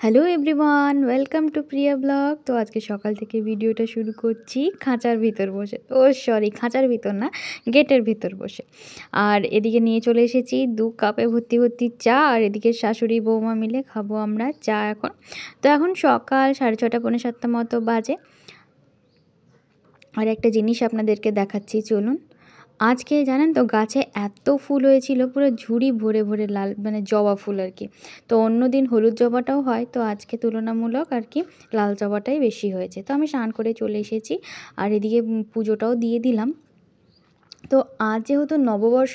Hello everyone, welcome to Priya blog. তো আজকে সকাল থেকে ভিডিওটা শুরু করছি খাঁচার ভিতর বসে। খাঁচার ভিতর না, গেটের ভিতর বসে। আর এদিকে নিয়ে চলে এসেছি 2 কাপে ভর্তি ভর্তি চা, আর এদিকে শাশুড়ি বৌমা মিলে খাবো আমরা চা এখন। তো এখন সকাল 6:30 পৌনে 7টা মতো বাজে। আর একটা জিনিস আপনাদেরকে দেখাচ্ছি, চলুন। আজকে জানেন তো গাছে এত ফুল হয়েছিল, পুরো ঝুড়ি ভরে ভরে লাল, মানে জবা ফুল আর কি। তো অন্য দিন হলুদ জবাটাও হয়, তো আজকে তুলনামূলক আর কি লাল জবাটাই বেশি হয়েছে। তো আমি স্নান করে চলে এসেছি, আর এদিকে পুজোটাও দিয়ে দিলাম। তো আজ যেহেতু নববর্ষ,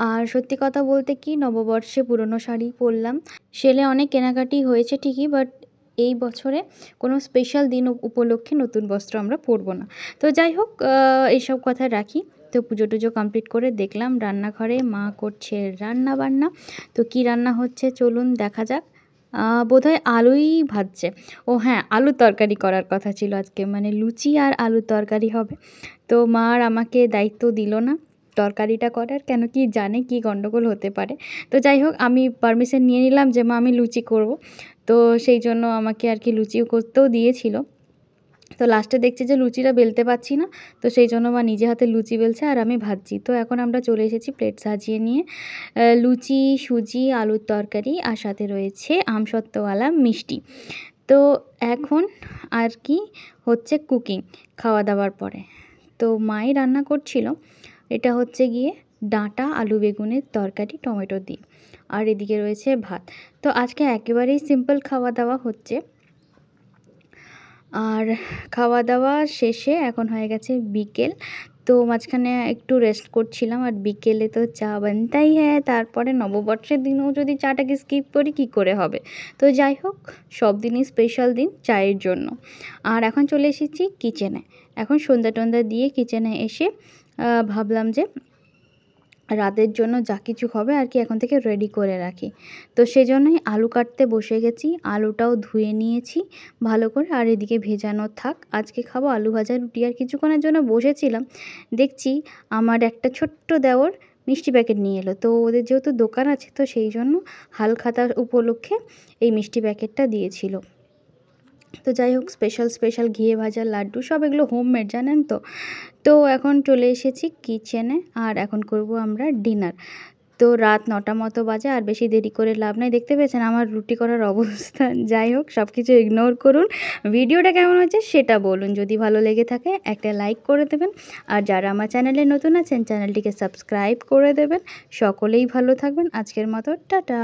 আর সত্যি কথা বলতে কি, নববর্ষে পুরনো শাড়ি পরলাম। সেলে অনেক কেনাকাটি হয়েছে ঠিকই, বাট এই বছরে কোনো স্পেশাল দিন উপলক্ষে নতুন বস্ত্র আমরা পরবো না। তো যাই হোক, এইসব কথা রাখি। তো পুজো টুজো কমপ্লিট করে দেখলাম রান্নাঘরে মা করছে রান্না বান্না। তো কি রান্না হচ্ছে চলুন দেখা যাক। বোধহয় আলুই ভাজছে। ও হ্যাঁ, আলুর তরকারি করার কথা ছিল আজকে, মানে লুচি আর আলুর তরকারি হবে। তো মা আর আমাকে দায়িত্ব দিল না তরকারিটা করার, কেন কি জানে কি গন্ডগোল হতে পারে। তো যাই হোক, আমি পারমিশন নিয়ে নিলাম যে মা আমি লুচি করব। তো সেই জন্য আমাকে আর কি লুচিও করতেও দিয়েছিল। তো লাস্টে দেখছি যে লুচিটা বেলতে পারছি না, তো সেই জন্য মা নিজে হাতে লুচি বেলছে আর আমি ভাজছি। তো এখন আমরা চলে এসেছি প্লেট সাজিয়ে নিয়ে, লুচি, সুজি, আলুর তরকারি, আর সাথে রয়েছে আমসত্ত্বওয়ালা মিষ্টি। তো এখন আর কি হচ্ছে কুকিং, খাওয়া দাওয়ার পরে। তো মাই রান্না করছিল, এটা হচ্ছে গিয়ে ডাঁটা আলু বেগুনের তরকারি টমেটো দিয়ে, আর এদিকে রয়েছে ভাত। তো আজকে একেবারেই সিম্পল খাওয়া দাওয়া হচ্ছে। আর খাওয়া দাওয়া শেষে এখন হয়ে গেছে বিকেল। তো মাঝখানে একটু রেস্ট করছিলাম, আর বিকেলে তো চা বানতাই হ্যাঁ। তারপরে নববর্ষের দিনেও যদি চাটাকে স্কিপ করি কী করে হবে। তো যাই হোক, সব দিনই স্পেশাল দিন চায়ের জন্য। আর এখন চলে এসেছি কিচেনে। এখন সন্ধ্যা টন্ধা দিয়ে কিচেনে এসে ভাবলাম যে রাতের জন্য যা কিছু হবে আর কি এখন থেকে রেডি করে রাখি। তো সেজন্যই আলু কাটতে বসে গেছি, আলুটাও ধুয়ে নিয়েছি ভালো করে, আর এদিকে ভেজানো থাক। আজকে খাবো আলু ভাজা রুটি। আর কিছুক্ষণের জন্য বসেছিলাম, দেখছি আমার একটা ছোট্ট দেওর মিষ্টি প্যাকেট নিয়ে এলো। তো ওদের যেহেতু দোকান আছে, তো সেই জন্য হালখাতা উপলক্ষে এই মিষ্টি প্যাকেটটা দিয়েছিল। তো যাই হোক, স্পেশাল ঘিয়ে ভাজা লাড্ডু, সব এগুলো হোমমেড জানেন তো। তো এখন চলে এসেছি কিচেনে, আর এখন করব আমরা ডিনার। তো রাত 9টা মতো বাজে, আর বেশি দেরি করে লাভ নাই। দেখতে পেয়েছেন আমার রুটি করার অবস্থা। যাই হোক, সব কিছু ইগনোর করুন। ভিডিওটা কেমন হচ্ছে সেটা বলুন। যদি ভালো লেগে থাকে একটা লাইক করে দেবেন, আর যারা আমার চ্যানেলে নতুন আছেন চ্যানেলটিকে সাবস্ক্রাইব করে দেবেন। সকলেই ভালো থাকবেন। আজকের মতো টাটা।